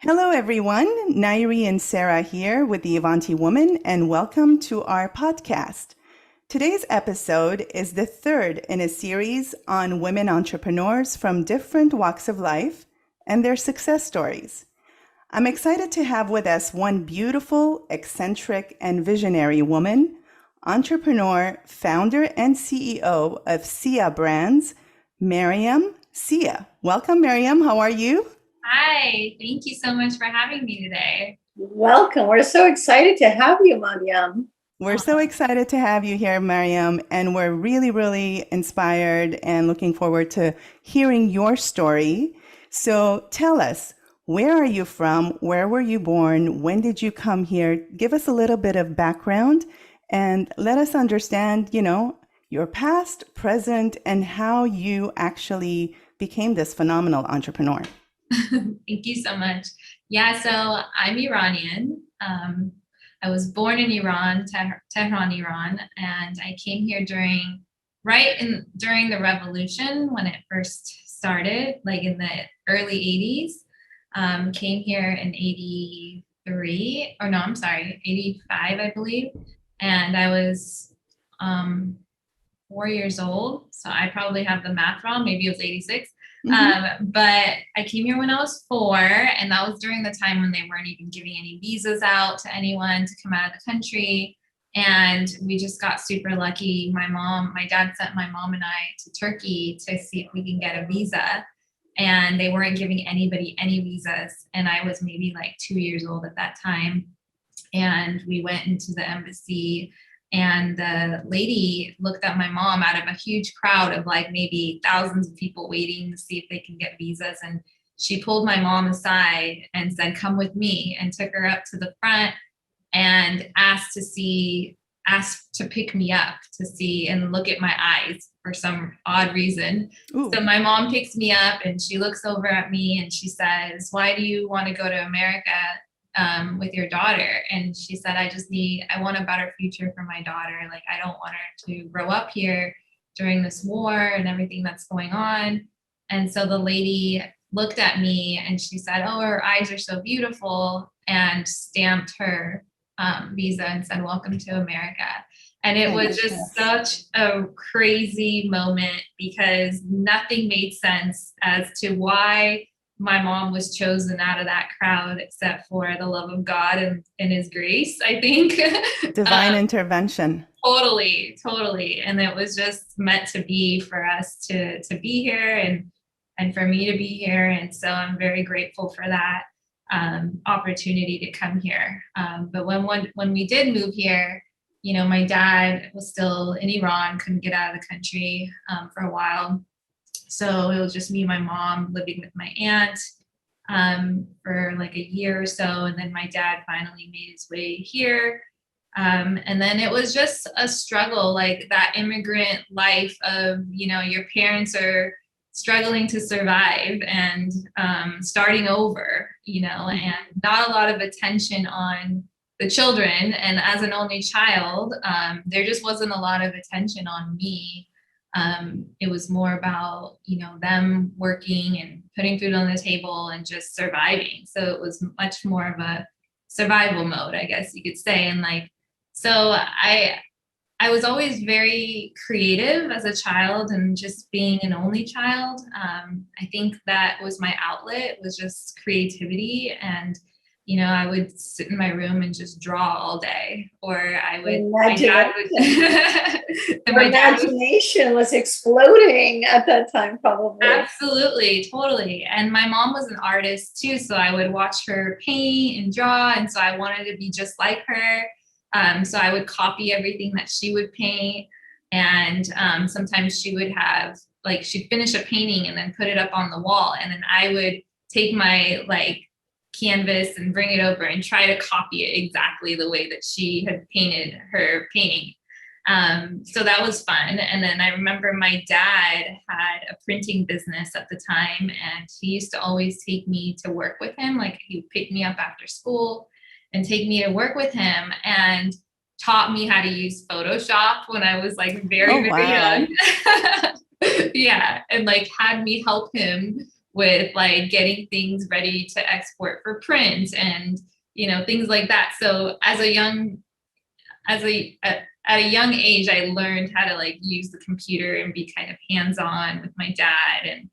Hello, everyone. Nairi and Sarah here with the Avanti Woman, and welcome to our podcast. Today's episode is the third in a series on women entrepreneurs from different walks of life and their success stories. I'm excited to have with us one beautiful, eccentric, and visionary woman, entrepreneur, founder, and CEO of Sia Brands, Maryam Sia. Welcome, Maryam. How are you? Hi, thank you so much for having me today. Welcome. We're so excited to have you, Maryam. We're so excited to have you here, Maryam, and we're really inspired and looking forward to hearing your story. So tell us, where are you from? Where were you born? When did you come here? Give us a little bit of background and let us understand, your past, present, and how you actually became this phenomenal entrepreneur. Thank you so much. Yeah, so I'm Iranian. I was born in Iran, Tehran, Iran, and I came here during the revolution when it first started, like in the early 80s. Came here in 83, or no, I'm sorry, 85, I believe. And I was 4 years old. So I probably have the math wrong. Maybe it was 86. But I came here when I was 4, and that was during the time when they weren't even giving any visas out to anyone to come out of the country. And we just got super lucky. My dad sent my mom and I to Turkey to see if we can get a visa. And they weren't giving anybody any visas. And I was maybe like 2 years old at that time. And we went into the embassy, and the lady looked at my mom out of a huge crowd of like maybe thousands of people waiting to see if they can get visas. And she pulled my mom aside and said, "Come with me," and took her up to the front and asked to pick me up to see and look at my eyes for some odd reason. Ooh. So my mom picks me up and she looks over at me and she says, "Why do you want to go to America with your daughter?" And she said, I want a better future for my daughter. Like, I don't want her to grow up here during this war and everything that's going on. And so the lady looked at me and she said, "Oh, her eyes are so beautiful," and stamped her visa and said, "Welcome to America." And it was just such a crazy moment because nothing made sense as to why my mom was chosen out of that crowd, except for the love of God and his grace, I think. Divine intervention. Totally. And it was just meant to be for us to be here and for me to be here. And so I'm very grateful for that opportunity to come here. But when we did move here, my dad was still in Iran, couldn't get out of the country for a while. So it was just me and my mom living with my aunt for like a year or so. And then my dad finally made his way here. And then it was just a struggle, like that immigrant life of, your parents are struggling to survive and starting over, and not a lot of attention on the children. And as an only child, there just wasn't a lot of attention on me. It was more about, them working and putting food on the table and just surviving. So it was much more of a survival mode, I guess you could say. And so I was always very creative as a child, and just being an only child. I think that was my outlet, was just creativity. And I would sit in my room and just draw all day, or my imagination was exploding at that time, probably. Absolutely, totally. And my mom was an artist too, so I would watch her paint and draw, and so I wanted to be just like her. So I would copy everything that she would paint, and sometimes she would have, like, she'd finish a painting and then put it up on the wall, and then I would take my canvas and bring it over and try to copy it exactly the way that she had painted her painting. So that was fun. And then I remember my dad had a printing business at the time, and he used to always take me to work with him. Like, he would pick me up after school and take me to work with him, and taught me how to use Photoshop when I was very young. Yeah. And had me help him with like getting things ready to export for print and, things like that. So at a young age, I learned how to like use the computer and be kind of hands-on with my dad,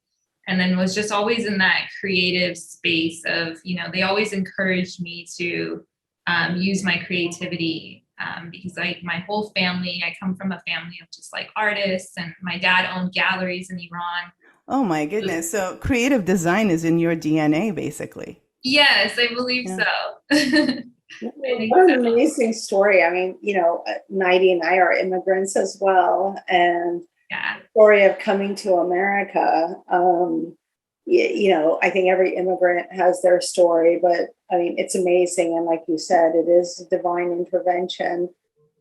and then was just always in that creative space of, they always encouraged me to use my creativity, because like my whole family, I come from a family of just like artists, and my dad owned galleries in Iran. Oh my goodness. So creative design is in your DNA, basically. Yes, I believe Yeah. so. I think What so. an amazing story. I mean, Nighty and I are immigrants as well. And Yeah. the story of coming to America, I think every immigrant has their story, but I mean, it's amazing. And like you said, it is divine intervention.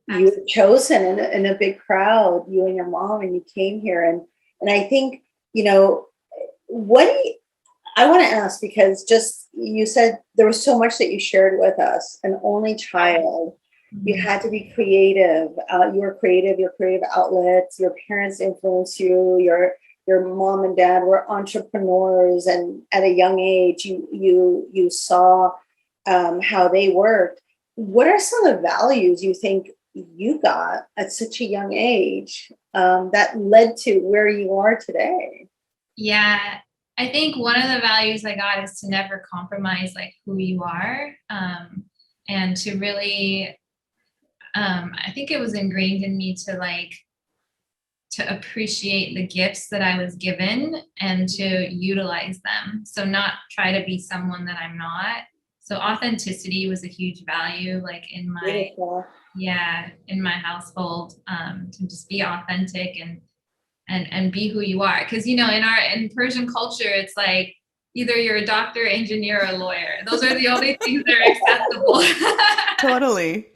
You were chosen in a big crowd, you and your mom, and you came here. And I think, what do you, I want to ask, because just you said there was so much that you shared with us, an only child. You had to be creative. You were creative, your creative outlets, your parents influenced you, your mom and dad were entrepreneurs, and at a young age you saw how they worked. What are some of the values you think you got at such a young age that led to where you are today? Yeah, I think one of the values I got is to never compromise like who you are, and to really, I think it was ingrained in me to appreciate the gifts that I was given and to utilize them. So not try to be someone that I'm not. So authenticity was a huge value, like in my, Beautiful. in my household, to just be authentic and be who you are. Because, in Persian culture, it's like either you're a doctor, engineer, or lawyer. Those are the only things that are acceptable. Totally.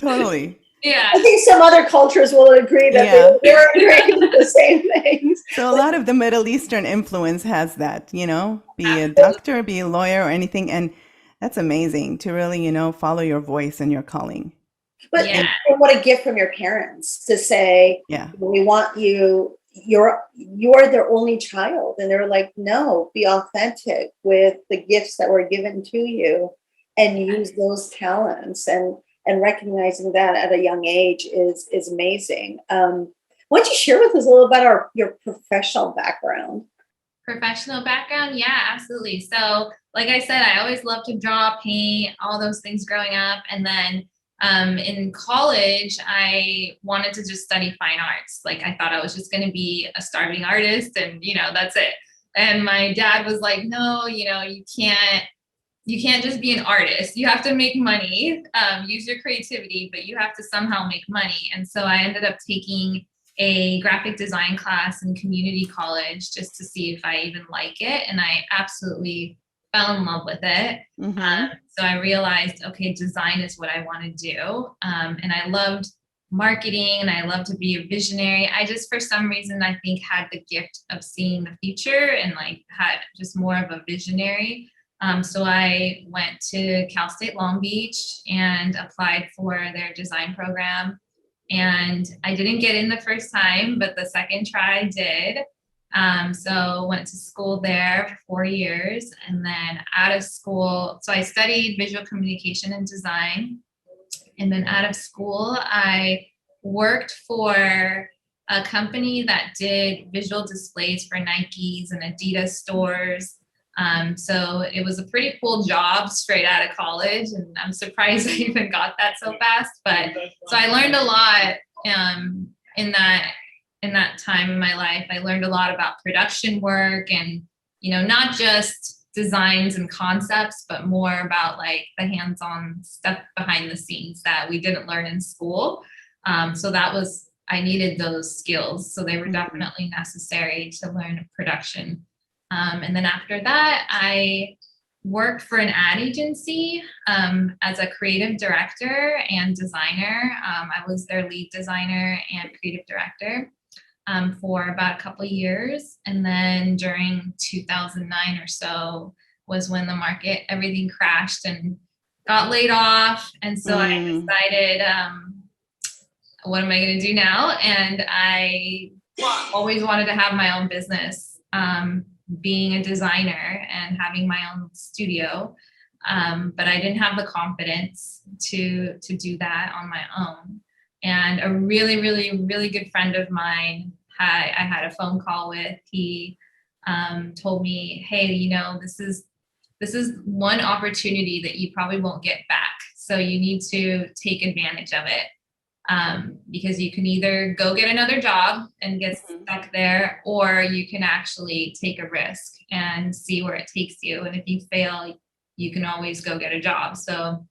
Yeah. I think some other cultures will agree that Yeah. they're agreeing with the same things. So a lot of the Middle Eastern influence has that, be a doctor, be a lawyer, or anything. And that's amazing to really, follow your voice and your calling. But Yeah. what a gift from your parents to say, Yeah. we want you, you're their only child. And they're like, no, be authentic with the gifts that were given to you and use those talents, and recognizing that at a young age is amazing. Why don't you share with us a little about your professional background? Professional background? Yeah, absolutely. So, like I said, I always loved to draw, paint, all those things growing up. And then in college, I wanted to just study fine arts. Like I thought I was just going to be a starving artist and, that's it. And my dad was like, no, you can't just be an artist. You have to make money, use your creativity, but you have to somehow make money. And so I ended up taking a graphic design class in community college just to see if I even like it. And I absolutely fell in love with it. Mm-hmm. So I realized, okay, design is what I want to do. And I loved marketing and I love to be a visionary. I just, for some reason, I think had the gift of seeing the future and like had just more of a visionary. So I went to Cal State Long Beach and applied for their design program. And I didn't get in the first time, but the second try I did. So went to school there for 4 years, and then out of school, so I studied visual communication and design. And then out of school, I worked for a company that did visual displays for Nikes and Adidas stores. So it was a pretty cool job straight out of college, and I'm surprised I even got that so fast. But so I learned a lot in that time in my life. I learned a lot about production work and, not just designs and concepts, but more about like the hands-on stuff behind the scenes that we didn't learn in school. So I needed those skills. So they were definitely necessary to learn production. And then after that, I worked for an ad agency as a creative director and designer. I was their lead designer and creative director for about a couple of years. And then during 2009 or so was when the market, everything crashed and got laid off. And so I decided, what am I going to do now? And I always wanted to have my own business. being a designer and having my own studio. But I didn't have the confidence to do that on my own. And a really, really, really good friend of mine, I had a phone call with, he told me, hey, you know, this is one opportunity that you probably won't get back. So you need to take advantage of it. Because you can either go get another job and get stuck there, or you can actually take a risk and see where it takes you. And if you fail, you can always go get a job. So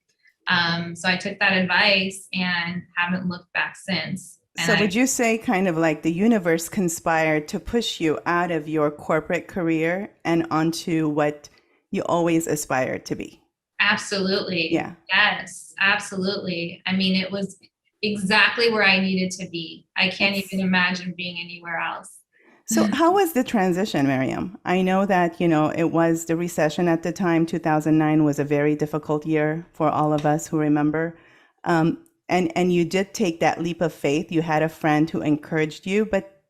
I took that advice and haven't looked back since. And So would you say kind of like the universe conspired to push you out of your corporate career and onto what you always aspired to be? Absolutely. Yeah. Yes, absolutely. I mean, it was exactly where I needed to be. I can't even imagine being anywhere else. So how was the transition, Maryam? I know that, you know, it was the recession at the time. 2009 was a very difficult year for all of us who remember. And you did take that leap of faith. You had a friend who encouraged you, but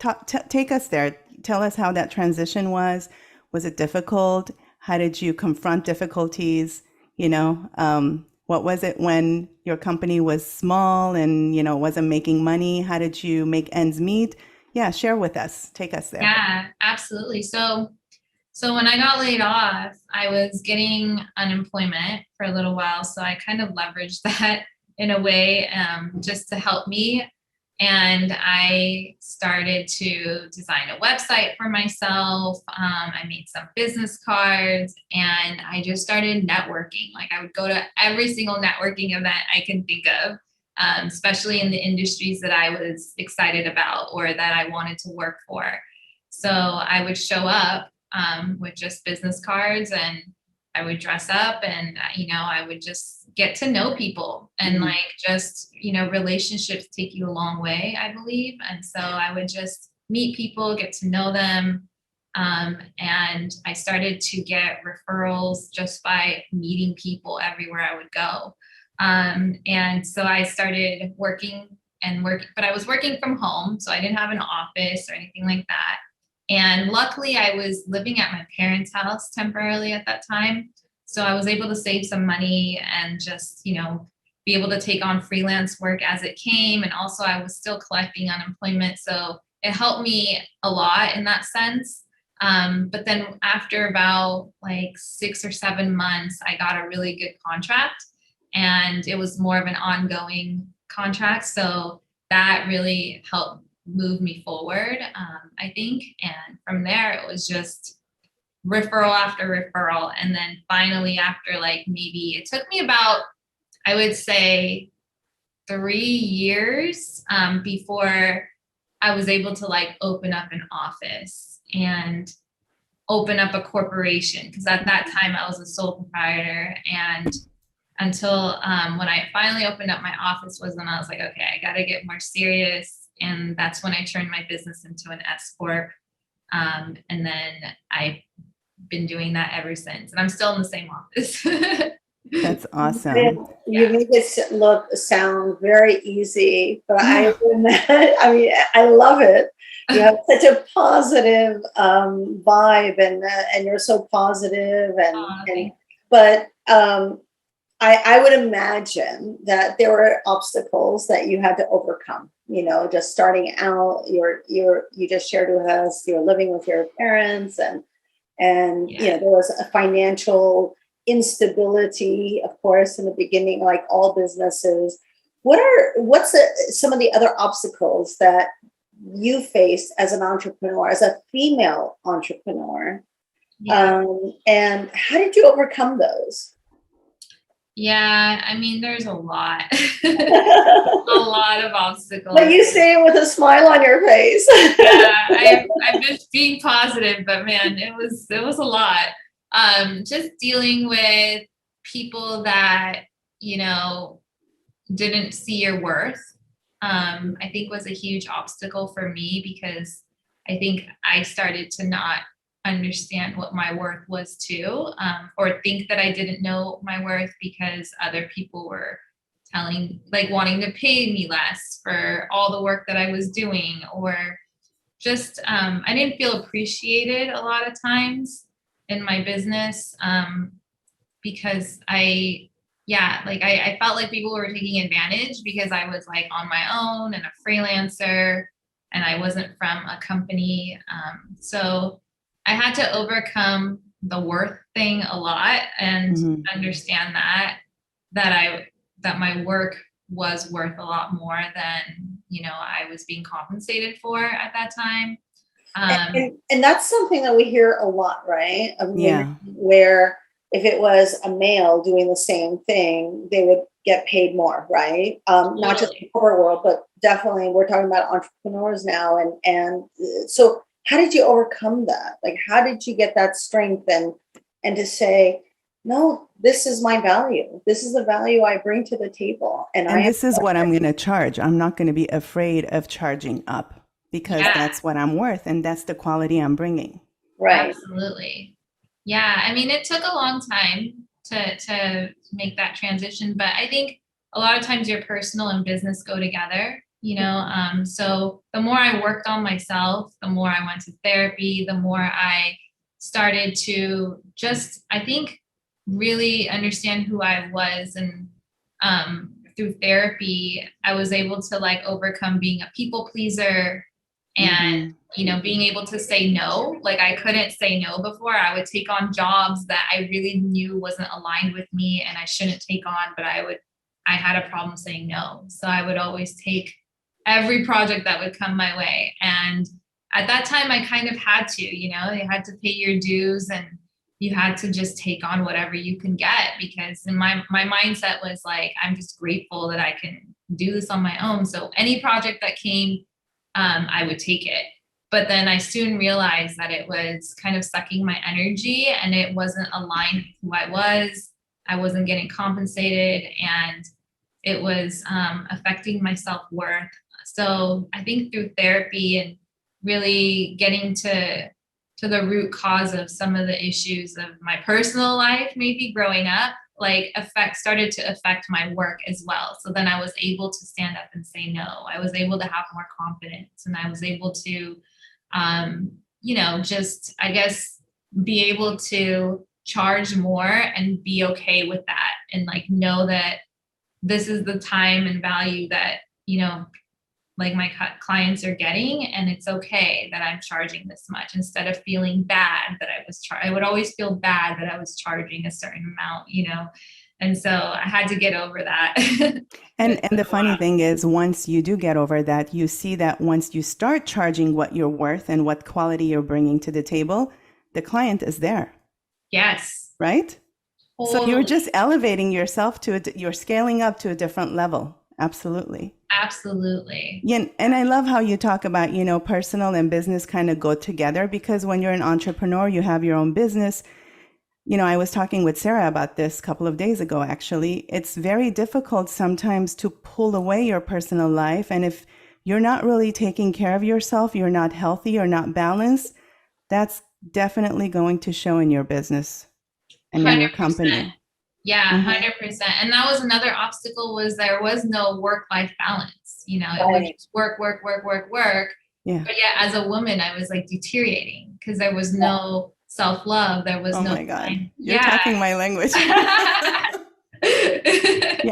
take us there. Tell us how that transition was. Was it difficult? How did you confront difficulties? You know, what was it when your company was small and, you know, wasn't making money? How did you make ends meet? Yeah, share with us. Take us there. Yeah, absolutely. So when I got laid off, I was getting unemployment for a little while. So I kind of leveraged that in a way, just to help me. And I started to design a website for myself. I made some business cards, and I just started networking. Like, I would go to every single networking event I can think of, especially in the industries that I was excited about or that I wanted to work for. So I would show up with just business cards, and I would dress up, and, you know, I would just get to know people, and like, just, you know, relationships take you a long way, I believe. And so I would just meet people, get to know them. And I started to get referrals just by meeting people everywhere I would go. And so I started working, but I was working from home. So I didn't have an office or anything like that. And luckily I was living at my parents' house temporarily at that time. So I was able to save some money and just, you know, be able to take on freelance work as it came. And also I was still collecting unemployment. So it helped me a lot in that sense. But then after about like 6 or 7 months, I got a really good contract, and it was more of an ongoing contract. So that really helped move me forward, I think. And from there, it was just referral after referral. And then finally, after like, maybe it took me about, I would say, 3 years before I was able to like open up an office and open up a corporation. Because at that time I was a sole proprietor, and until when I finally opened up my office was when I was like, okay, I got to get more serious. And that's when I turned my business into an S Corp. And then I've been doing that ever since. And I'm still in the same office. That's awesome. You make it sound very easy, but Yeah. I mean, I love it. You have such a positive vibe, and you're so positive, but I would imagine that there were obstacles that you had to overcome. You know, just starting out, you just shared with us, you're living with your parents, and you know, there was a financial instability, of course, in the beginning, like all businesses. What's some of the other obstacles that you faced as an entrepreneur, as a female entrepreneur? Yeah. And how did you overcome those? Yeah, I mean, there's a lot, a lot of obstacles. But you say it with a smile on your face. Yeah, I'm just being positive, but man, it was a lot. Just dealing with people that, you know, didn't see your worth, I think was a huge obstacle for me, because I think I started to not understand what my worth was too, or think that I didn't know my worth because other people were wanting to pay me less for all the work that I was doing, or just, I didn't feel appreciated a lot of times in my business, because I felt like people were taking advantage because I was like on my own and a freelancer and I wasn't from a company. So I had to overcome the worth thing a lot and understand that my work was worth a lot more than, I was being compensated for at that time. And that's something that we hear a lot, right? Of Yeah. where if it was a male doing the same thing, they would get paid more, right? Not just in the corporate world, but definitely we're talking about entrepreneurs now. And so how did you overcome that? Like, how did you get that strength and to say, no, this is my value. This is the value I bring to the table. And this is what I'm going to charge. I'm not going to be afraid of charging up because that's what I'm worth and that's the quality I'm bringing. Right. Absolutely. Yeah. I mean, it took a long time to make that transition, but I think a lot of times your personal and business go together, so the more I worked on myself, the more I went to therapy, the more I started to just, I think, really understand who I was. And through therapy, I was able to like overcome being a people pleaser and, being able to say no. Like I couldn't say no before. I would take on jobs that I really knew wasn't aligned with me and I shouldn't take on, but I had a problem saying no. So I would always take every project that would come my way. And at that time I kind of had to, you had to pay your dues and you had to just take on whatever you can get, because in my mindset was like, I'm just grateful that I can do this on my own. So any project that came, I would take it. But then I soon realized that it was kind of sucking my energy and it wasn't aligned with who I was. I wasn't getting compensated and it was affecting my self-worth. So I think through therapy and really getting to the root cause of some of the issues of my personal life, maybe growing up, started to affect my work as well. So then I was able to stand up and say no. I was able to have more confidence and I was able to, just, I guess, be able to charge more and be okay with that and like know that this is the time and value that, like my clients are getting, and it's okay that I'm charging this much instead of feeling bad that I would always feel bad that I was charging a certain amount, and so I had to get over that. And the funny thing is, once you do get over that, you see that once you start charging what you're worth and what quality you're bringing to the table, the client is there. Yes. Right? Totally. So you're just elevating yourself you're scaling up to a different level. Absolutely. Absolutely. Yeah, and I love how you talk about, personal and business kind of go together, because when you're an entrepreneur, you have your own business. I was talking with Sarah about this a couple of days ago, actually. It's very difficult sometimes to pull away your personal life. And if you're not really taking care of yourself, you're not healthy or not balanced, that's definitely going to show in your business and in your 100%. company. Yeah, 100%. And that was another obstacle, was there was no work-life balance. It was just work. Yeah. But yeah, as a woman, I was like deteriorating because there was no self-love. There was no. Oh my God. You're talking my language. Yeah,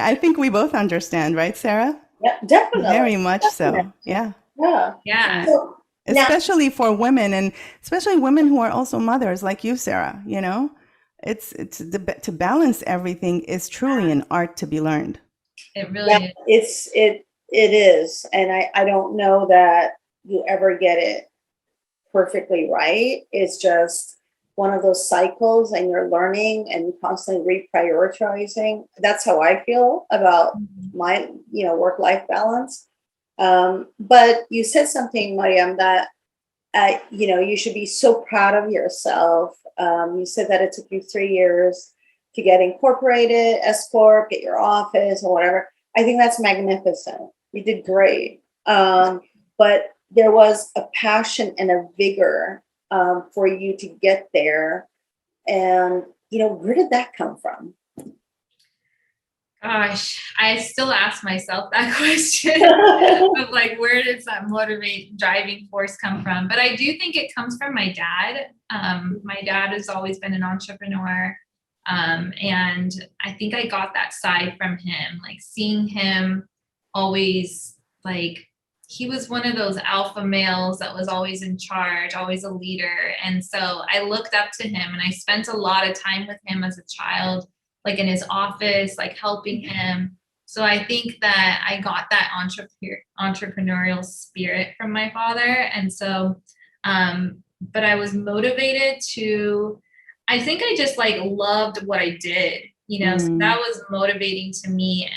I think we both understand, right, Sarah? Yeah, definitely. Very much so. Yeah. Yeah. So, especially for women, and especially women who are also mothers like you, Sarah, it's to balance everything is truly an art to be learned. It really is. It is. And I don't know that you ever get it perfectly right. It's just one of those cycles and you're learning and constantly reprioritizing. That's how I feel about my, work-life balance. But you said something, Maryam, that, you should be so proud of yourself. You said that it took you 3 years to get incorporated, S Corp, get your office or whatever. I think that's magnificent. You did great. But there was a passion and a vigor for you to get there. And, where did that come from? Gosh, I still ask myself that question of like, where does that driving force come from? But I do think it comes from my dad. My dad has always been an entrepreneur. And I think I got that side from him, like seeing him always like, he was one of those alpha males that was always in charge, always a leader. And so I looked up to him and I spent a lot of time with him as a child, like in his office, like helping him. So I think that I got that entrepreneurial spirit from my father. And so, but I was motivated to, I think I just like loved what I did, so that was motivating to me.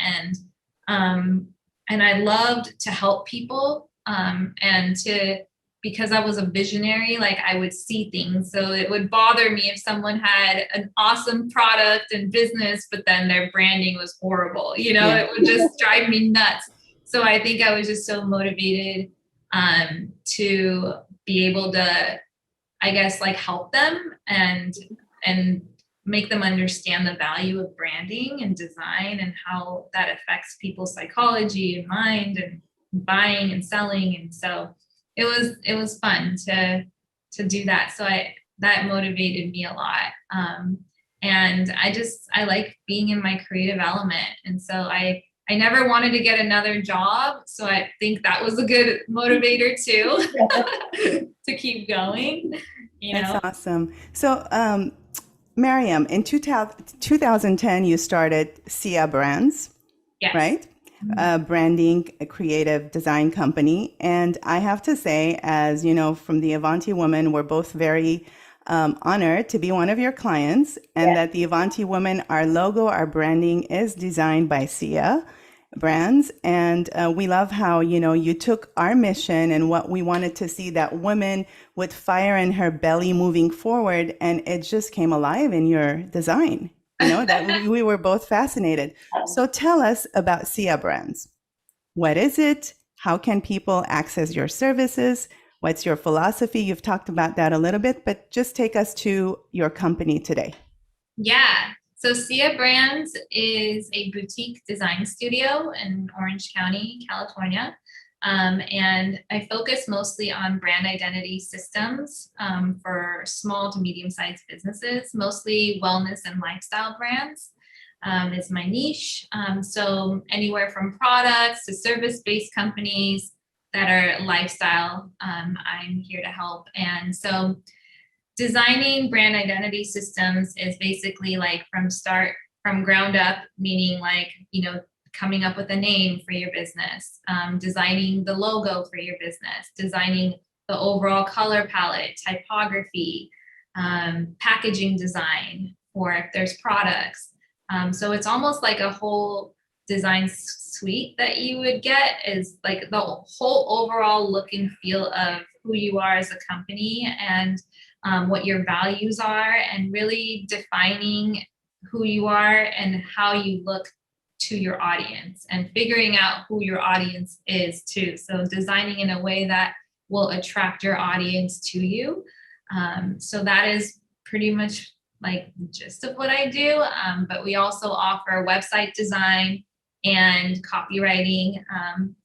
And I loved to help people, because I was a visionary, like I would see things. So it would bother me if someone had an awesome product and business, but then their branding was horrible, it would just drive me nuts. So I think I was just so motivated to be able to, I guess, like help them and make them understand the value of branding and design and how that affects people's psychology and mind and buying and selling. And so it was fun to do that. So that motivated me a lot. And I like being in my creative element. And so I never wanted to get another job. So I think that was a good motivator too, to keep going. That's awesome. So, Maryam, in 2010, you started Sia Brands, yes. right? Branding, a creative design company. And I have to say, as you know, from the Avanti Woman, we're both very honored to be one of your clients, and that the Avanti Woman, our logo, our branding is designed by Sia Brands. And we love how, you took our mission and what we wanted to see, that woman with fire in her belly moving forward, and it just came alive in your design. That we were both fascinated. So tell us about Sia Brands. What is it? How can people access your services? What's your philosophy? You've talked about that a little bit, but just take us to your company today. Yeah. So Sia Brands is a boutique design studio in Orange County, California. And I focus mostly on brand identity systems for small to medium-sized businesses, mostly wellness and lifestyle brands is my niche. So anywhere from products to service-based companies that are lifestyle, I'm here to help. And so designing brand identity systems is basically like from ground up, meaning like, coming up with a name for your business, designing the logo for your business, designing the overall color palette, typography, packaging design for if there's products. So it's almost like a whole design suite that you would get, is like the whole overall look and feel of who you are as a company and what your values are, and really defining who you are and how you look to your audience, and figuring out who your audience is too. So designing in a way that will attract your audience to you. So that is pretty much like the gist of what I do. But we also offer website design and copywriting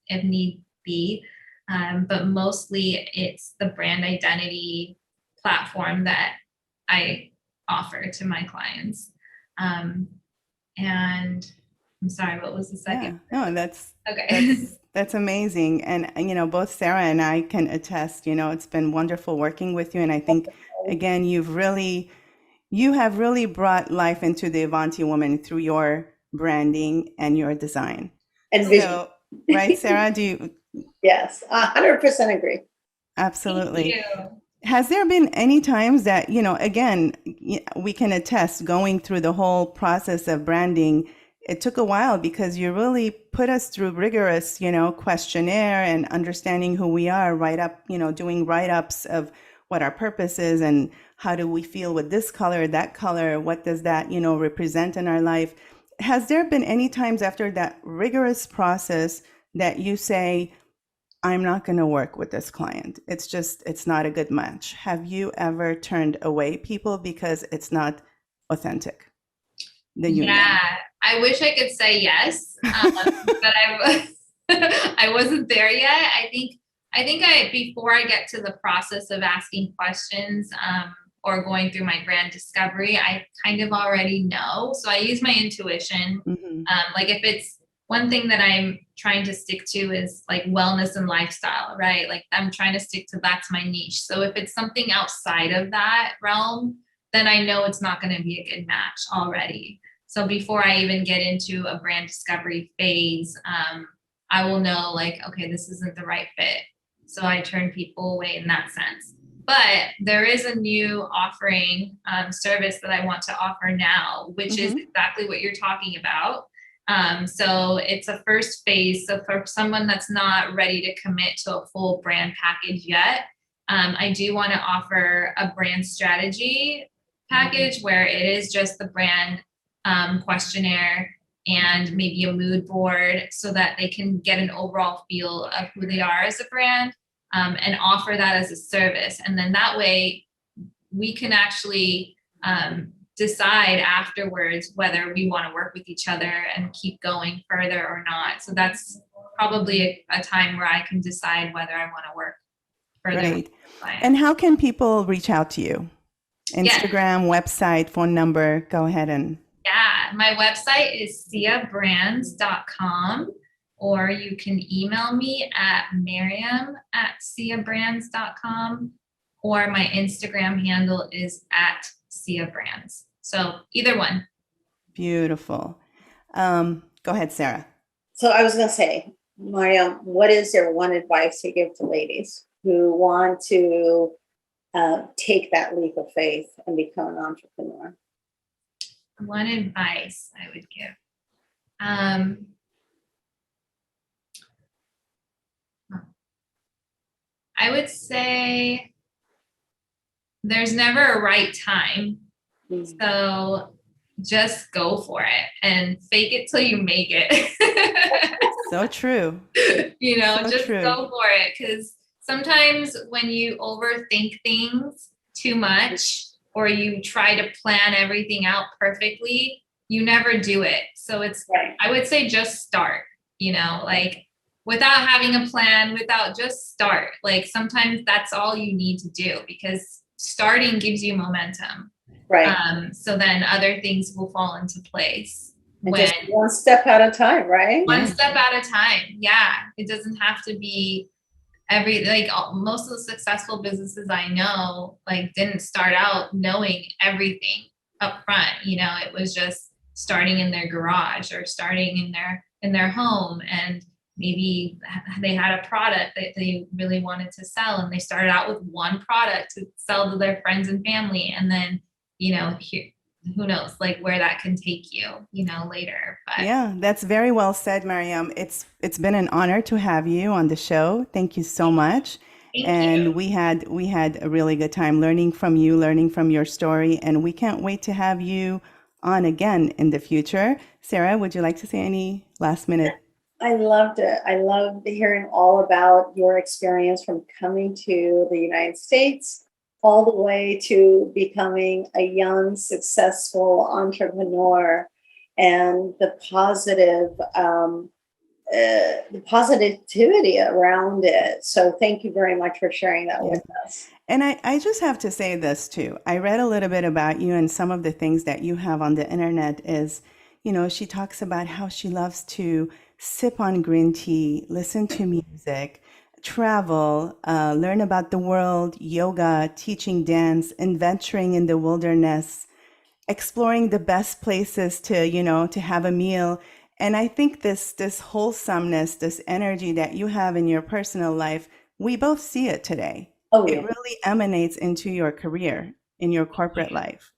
if need be. But mostly it's the brand identity platform that I offer to my clients. And I'm sorry, what was the second? Yeah. No, that's amazing. And, both Sarah and I can attest, it's been wonderful working with you. And I think, again, you have really brought life into the Avanti Woman through your branding and your design. And vision. So, right, Sarah, do you? Yes, 100% agree. Absolutely. Thank you. Has there been any times that, again, we can attest, going through the whole process of branding, it took a while because you really put us through rigorous, questionnaire and understanding who we are, doing write-ups of what our purpose is and how do we feel with this color, that color, what does that, represent in our life? Has there been any times after that rigorous process that you say, I'm not going to work with this client, it's not a good match? Have you ever turned away people because it's not authentic? Yeah, I wish I could say yes, but I wasn't there yet. I think before I get to the process of asking questions, or going through my brand discovery, I kind of already know. So I use my intuition. Mm-hmm. Like if it's one thing that I'm trying to stick to is like wellness and lifestyle, right? Like I'm trying to stick to that's my niche. So if it's something outside of that realm, then I know it's not going to be a good match already. So before I even get into a brand discovery phase, I will know like, okay, this isn't the right fit. So I turn people away in that sense. But there is a new offering, service that I want to offer now, which is exactly what you're talking about. So it's a first phase. So for someone that's not ready to commit to a full brand package yet, I do want to offer a brand strategy package where it is just the brand questionnaire and maybe a mood board so that they can get an overall feel of who they are as a brand, and offer that as a service. And then that way we can actually decide afterwards whether we want to work with each other and keep going further or not. So that's probably a time where I can decide whether I want to work further. Great. And how can people reach out to you? Instagram, website, phone number, go ahead and. Yeah, my website is siabrands.com, or you can email me at Maryam@siabrands.com, or my Instagram handle is @siabrands. So either one. Beautiful. Go ahead, Sarah. So I was going to say, Maryam, what is there one advice you give to ladies who want to take that leap of faith and become an entrepreneur? One advice I would give. I would say there's never a right time. So just go for it and fake it till you make it. So true. So Just true. go for it. Because sometimes when you overthink things too much, or you try to plan everything out perfectly, you never do it. So it's, I would say just start, like without having a plan, just start. Like sometimes that's all you need to do, because starting gives you momentum. Right. So then other things will fall into place. And just one step at a time, right? One step at a time. Yeah. It doesn't have to be most of the successful businesses I know, didn't start out knowing everything up front. It was just starting in their garage or starting in their home, and maybe they had a product that they really wanted to sell, and they started out with one product to sell to their friends and family, and then who knows where that can take you later. But yeah, that's very well said, Maryam. It's been an honor to have you on the show. Thank you so much. Thank you. We had a really good time learning from you, learning from your story, and we can't wait to have you on again in the future. Sarah, would you like to say any last minute? I loved it. I loved hearing all about your experience from coming to the United States all the way to becoming a young, successful entrepreneur, and the positivity around it. So thank you very much for sharing that with us. And I just have to say this too. I read a little bit about you, and some of the things that you have on the internet is, she talks about how she loves to sip on green tea, listen to music, travel, learn about the world, yoga, teaching dance, adventuring in the wilderness, exploring the best places to have a meal. And I think this wholesomeness, this energy that you have in your personal life, we both see it today. It really emanates into your career, in your corporate life.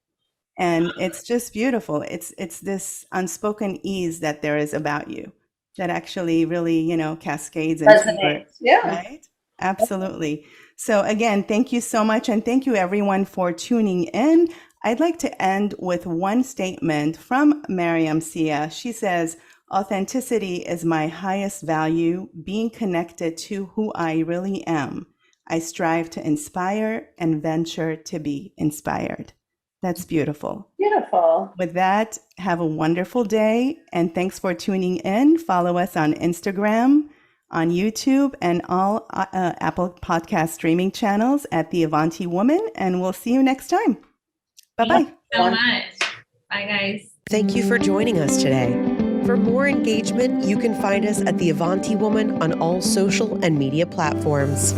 And it's just beautiful. It's this unspoken ease that there is about you that actually really, cascades into your, right? Absolutely. So again, thank you so much. And thank you everyone for tuning in. I'd like to end with one statement from Maryam Sia. She says, "Authenticity is my highest value, being connected to who I really am. I strive to inspire and venture to be inspired." That's beautiful. Beautiful. With that, have a wonderful day. And thanks for tuning in. Follow us on Instagram, on YouTube, and all Apple Podcast streaming channels at the Avanti Woman. And we'll see you next time. Bye-bye. Thank you so much. Bye, guys. Thank you for joining us today. For more engagement, you can find us at the Avanti Woman on all social and media platforms.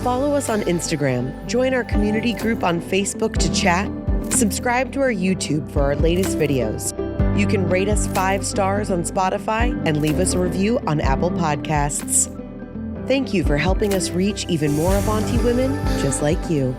Follow us on Instagram, join our community group on Facebook to chat, subscribe to our YouTube for our latest videos. You can rate us 5 stars on Spotify and leave us a review on Apple Podcasts. Thank you for helping us reach even more Avanti women just like you.